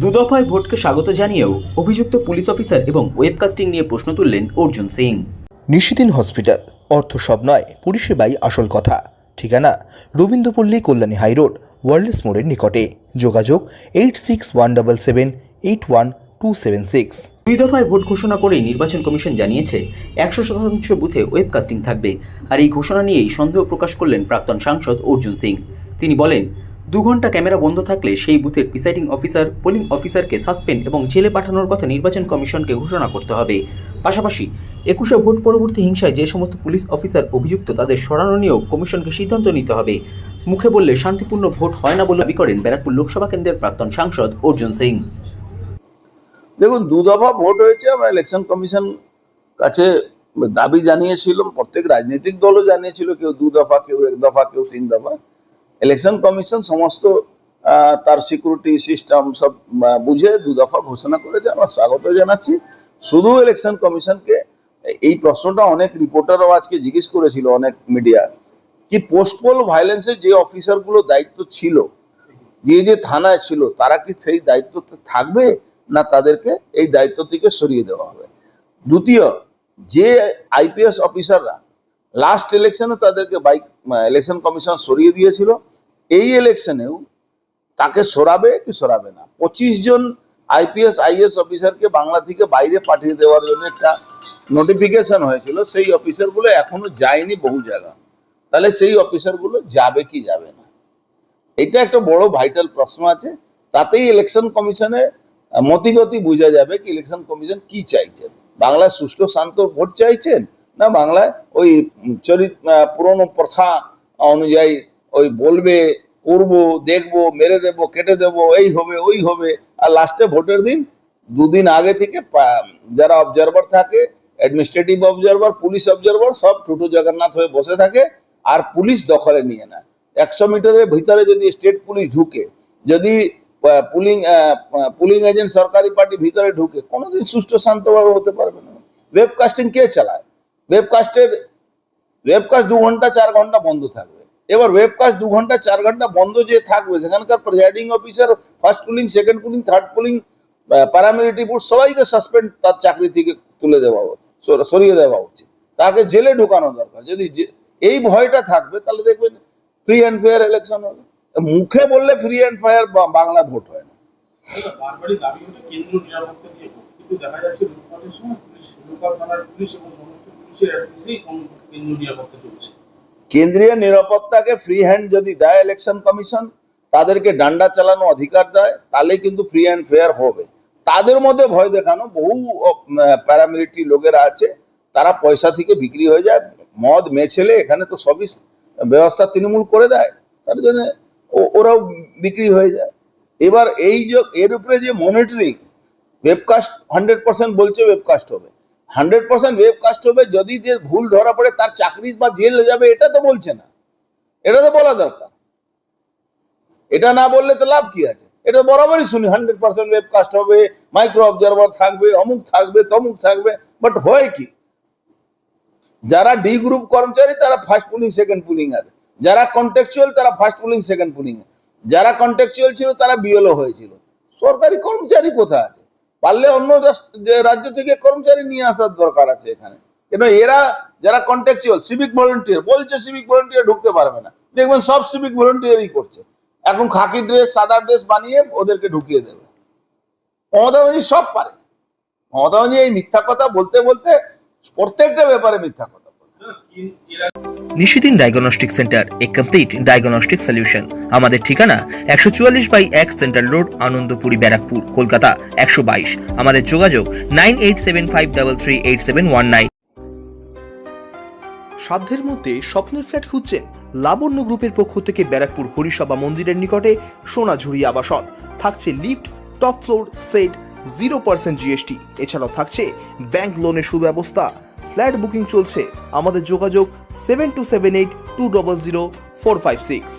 দুদফায় ভোটকে স্বাগত জানিয়েও অভিযুক্ত পুলিশ অফিসার এবং ওয়েবকাস্টিং নিয়ে প্রশ্ন তুললেন অর্জুন সিং। নিশিদিন হসপিটাল, অর্থ সব নয়, পরিষেবাই আসল কথা। ঠিকানা রবীন্দ্রপল্লী, কল্যাণী হাইরোড, ওয়ার্ল্ডস মোড়ের নিকটে। যোগাযোগ 8617781276। দুই দফায় ভোট ঘোষণা করেই নির্বাচন কমিশন জানিয়েছে 100% বুথে ওয়েবকাস্টিং থাকবে। আর এই ঘোষণা নিয়েই সন্দেহ প্রকাশ করলেন প্রাক্তন সাংসদ অর্জুন সিং। তিনি বলেন, 2 ঘন্টা ক্যামেরা বন্ধ থাকলে সেই বুথের প্রিসাইডিং অফিসার, পোলিং অফিসারকে সাসপেন্ড এবং জেলে পাঠানোর কথা নির্বাচন কমিশনকে ঘোষণা করতে হবে। পাশাপাশি 21শে ভোট পরবর্তী হিংসায় যে সমস্ত পুলিশ অফিসার অভিযুক্ত তাদের সরানো নিয়েও কমিশনকে সিদ্ধান্ত নিতে হবে। মুখে বললে শান্তিপূর্ণ ভোট হয় না বলে দাবি করেন ব্যারাকপুর লোকসভা কেন্দ্রের প্রাক্তন সাংসদ অর্জুন সিং। দেখুন, 2 দফা ভোট হয়েছে। আমরা ইলেকশন কমিশন কাছে দাবি জানিয়েছিলাম, প্রত্যেক রাজনৈতিক দলও জানিয়েছিল, কেউ 2 দফা, কেউ 1 দফা, কেউ 3 দফা। ইলেকশন কমিশন সমস্ত তার সিকিউরিটি সিস্টেম সব বুঝে 2 দফা ঘোষণা করেছে। আমরা স্বাগত জানাচ্ছি। শুধু ইলেকশন কমিশনকে এই প্রশ্নটা অনেক রিপোর্টারও আজকে জিজ্ঞেস করেছিল, অনেক মিডিয়া, কি পোস্টপোল ভায়োলেন্সের যে অফিসারগুলো দায়িত্ব ছিল, যে থানায় ছিল, তারা কি সেই দায়িত্বতে থাকবে, না তাদেরকে এই দায়িত্ব থেকে সরিয়ে দেওয়া হবে। দ্বিতীয়, যে আইপিএস অফিসাররা লাস্ট ইলেকশনে তাদেরকে ইলেকশন কমিশন সরিয়ে দিয়েছিল, এই ইলেকশনেও তাকে সরাবে কি সরাবে না। 25 জন আইপিএস আইএস অফিসারকে বাংলা থেকে বাইরে পাঠিয়ে দেওয়ার জন্য একটা নোটিফিকেশন হয়েছিল। সেই অফিসারগুলো এখনো যায়নি বহু জায়গা। তাহলে সেই অফিসারগুলো যাবে কি যাবে না, এটা একটা বড় ভাইটাল প্রশ্ন আছে। তাতেই ইলেকশন কমিশনের মতিগতি বোঝা যাবে কি ইলেকশন কমিশন কি চাইছেন। বাংলায় সুষ্ঠু শান্ত ভোট চাইছেন, না বাংলায় ওই পুরনো প্রথা অনুযায়ী ওই বলবে, করব, দেখব, মেরে দেব, কেটে দেব, এই হবে ওই হবে, আর লাস্টে ভোটের দিন 2 দিন আগে থেকে যারা অবজারভার থাকে, অ্যাডমিনিস্ট্রেটিভ অবজারভার, পুলিশ অবজারভার, সব ছোট জগন্নাথ হয়ে বসে থাকে আর পুলিশ দখলে নিয়ে নেয়। 100 মিটারের ভিতরে যদি স্টেট পুলিশ ঢুকে, যদি পুলিং এজেন্ট সরকারি পার্টি ভিতরে ঢুকে, কোনোদিন সুষ্ঠু শান্তভাবে হতে পারবে না। ওয়েবকাস্টিং কে চালায়? ওয়েবকাস্ট 2 ঘন্টা 4 ঘন্টা বন্ধ থাকবে। এবার ওয়েবকাস্ট 2 ঘন্টা 4 ঘন্টা বন্ধ যে থাকবে, সেখানকার presiding officer, first pulling, second pulling, third pulling, paramilitary force সবাইকে সাসপেন্ড, তার চাকরি থেকে তুলে দেওয়া, সরিয়ে দেওয়া উচিত। তাকে জেলে ঢোকানো দরকার। যদি এই ভয়টা থাকবে, তাহলে দেখবেন ফ্রি অ্যান্ড ফেয়ার ইলেকশন হবে। মুখে বললে free and fair Bangla vote হয় না। বারবারই দাবি হচ্ছে কেন্দ্রীয় নিরাপত্তা দিয়ে ভোট, কিন্তু দেখা যাচ্ছে লুটপাটের সময় পুলিশ, লোকাল থানার পুলিশ এবং সমস্ত পুলিশের অ্যাডমিসেই কেন্দ্রীয় নিরাপত্তা চলছে। কেন্দ্রীয় নিরাপত্তাকে ফ্রি হ্যান্ড যদি দেয় ইলেকশন কমিশন, তাদেরকে ডান্ডা চালানো অধিকার দেয়, তাহলে কিন্তু ফ্রি অ্যান্ড ফেয়ার হবে। তাদের মধ্যে ভয় দেখানো বহু প্যারামিলিটারি লোকেরা আছে, তারা পয়সা থেকে বিক্রি হয়ে যায়। মদ মেছেলে এখানে তো সবই ব্যবস্থা তৃণমূল করে দেয়, তার জন্য ওরাও বিক্রি হয়ে যায়। এবার এর উপরে যে মনিটরিং, ওয়েবকাস্ট 100% বলছে ওয়েবকাস্ট হবে, 100% ওয়েবকাস্ট হবে। যদি যে ভুল ধরা পড়ে তার চাকরি বা জেলে যাবে, এটা তো বলছে না। এটা তো বলা দরকার। এটা না বললে তো লাভ কি আছে? এটা বরাবরই শুনি 100% ওয়েবকাস্ট হবে, মাইক্রো অবজারভার থাকবে, অমুক থাকবে, তমুক থাকবে। বাট হয় কি, যারা ডি গ্রুপ কর্মচারী তারা ফার্স্ট পুলিং সেকেন্ড পুলিং আছে, যারা কন্টেকচুয়াল তারা ফার্স্ট পুলিং সেকেন্ড পুলিং, যারা কন্টেকচুয়াল ছিল তারা বিএলও হয়েছিল। সরকারি কর্মচারী কোথায় আছে? পারলে অন্য রাজ্য থেকে কর্মচারী নিয়ে আসার দরকার আছে এখানে। কেন এরা যারা কন্টেকচুয়াল, সিভিক ভলেন্টিয়ার বলছে, সিভিক ভলেন্টিয়ার ঢুকতে পারবে না। দেখবেন সব সিভিক ভলেন্টিয়ারই করছে। এখন খাকি ড্রেস, সাদা ড্রেস বানিয়ে ওদেরকে ঢুকিয়ে দেবে। মমতা ব্যানার্জি সব পারে। মমতা ব্যানার্জি এই মিথ্যা কথা বলতে বলতে প্রত্যেকটা ব্যাপারে মিথ্যা কথা বলে। নিশিদিন ডায়াগনস্টিক সেন্টার, এ কমপ্লিট ডায়াগনস্টিক সলিউশন। আমাদের ঠিকানা 144/1 সেন্ট্রাল রোড, আনন্দপুরি, ব্যারাকপুর, কলকাতা 122। আমাদের যোগাযোগ 9875338719। সাধ্যের মধ্যে স্বপ্নের ফ্ল্যাট খুঁজছেন? লাবণ্য গ্রুপের পক্ষ থেকে ব্যারাকপুর হরিসভা মন্দিরের নিকটে সোনাঝুরি আবাসন। থাকছে lift, top floor, set, 0% GST। এছাড়াও থাকছে ব্যাংক লোনের সুব্যবস্থা। ফ্ল্যাট বুকিং চলছে। আমাদের যোগাযোগ 7278200456।